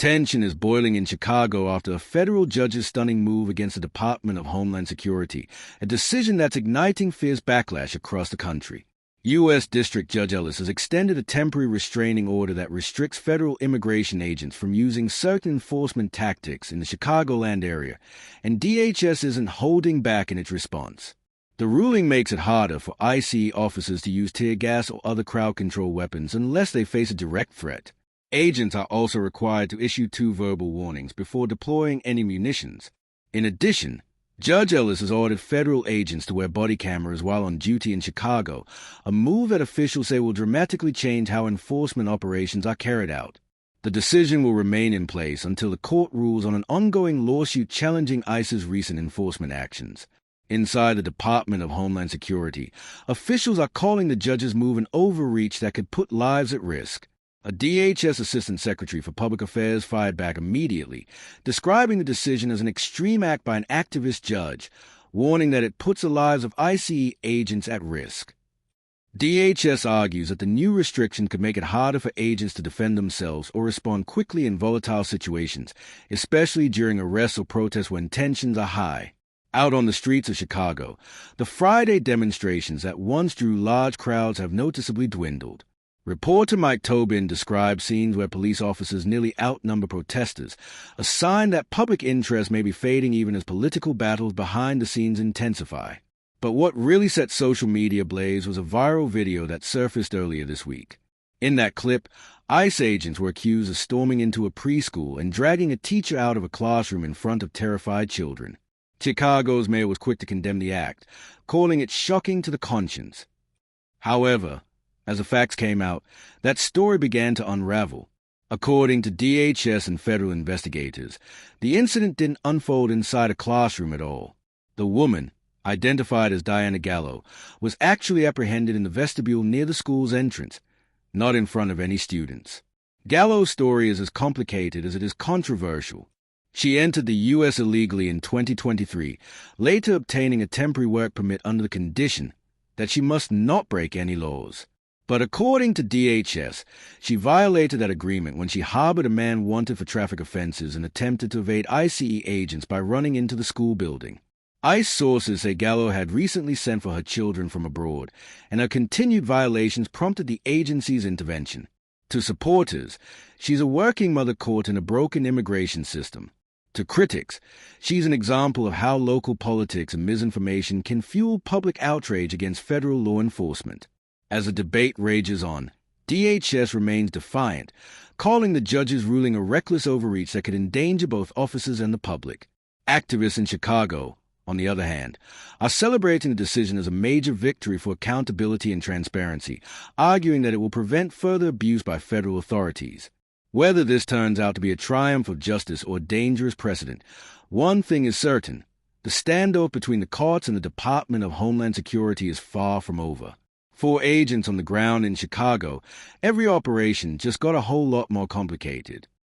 Tension is boiling in Chicago after a federal judge's stunning move against the Department of Homeland Security, a decision that's igniting fierce backlash across the country. U.S. District Judge Ellis has extended a temporary restraining order that restricts federal immigration agents from using certain enforcement tactics in the Chicagoland area, and DHS isn't holding back in its response. The ruling makes it harder for ICE officers to use tear gas or other crowd control weapons unless they face a direct threat. Agents are also required to issue 2 verbal warnings before deploying any munitions. In addition, Judge Ellis has ordered federal agents to wear body cameras while on duty in Chicago, a move that officials say will dramatically change how enforcement operations are carried out. The decision will remain in place until the court rules on an ongoing lawsuit challenging ICE's recent enforcement actions. Inside the Department of Homeland Security, officials are calling the judge's move an overreach that could put lives at risk. A DHS Assistant Secretary for Public Affairs fired back immediately, describing the decision as an extreme act by an activist judge, warning that it puts the lives of ICE agents at risk. DHS argues that the new restriction could make it harder for agents to defend themselves or respond quickly in volatile situations, especially during arrests or protests when tensions are high. Out on the streets of Chicago, the Friday demonstrations that once drew large crowds have noticeably dwindled. Reporter Mike Tobin described scenes where police officers nearly outnumber protesters, a sign that public interest may be fading even as political battles behind the scenes intensify. But what really set social media ablaze was a viral video that surfaced earlier this week. In that clip, ICE agents were accused of storming into a preschool and dragging a teacher out of a classroom in front of terrified children. Chicago's mayor was quick to condemn the act, calling it shocking to the conscience. However, as the facts came out, that story began to unravel. According to DHS and federal investigators, the incident didn't unfold inside a classroom at all. The woman, identified as Diana Gallo, was actually apprehended in the vestibule near the school's entrance, not in front of any students. Gallo's story is as complicated as it is controversial. She entered the U.S. illegally in 2023, later obtaining a temporary work permit under the condition that she must not break any laws. But according to DHS, she violated that agreement when she harbored a man wanted for traffic offenses and attempted to evade ICE agents by running into the school building. ICE sources say Gallo had recently sent for her children from abroad, and her continued violations prompted the agency's intervention. To supporters, she's a working mother caught in a broken immigration system. To critics, she's an example of how local politics and misinformation can fuel public outrage against federal law enforcement. As the debate rages on, DHS remains defiant, calling the judge's ruling a reckless overreach that could endanger both officers and the public. Activists in Chicago, on the other hand, are celebrating the decision as a major victory for accountability and transparency, arguing that it will prevent further abuse by federal authorities. Whether this turns out to be a triumph of justice or a dangerous precedent, one thing is certain: the standoff between the courts and the Department of Homeland Security is far from over. For agents on the ground in Chicago, every operation just got a whole lot more complicated.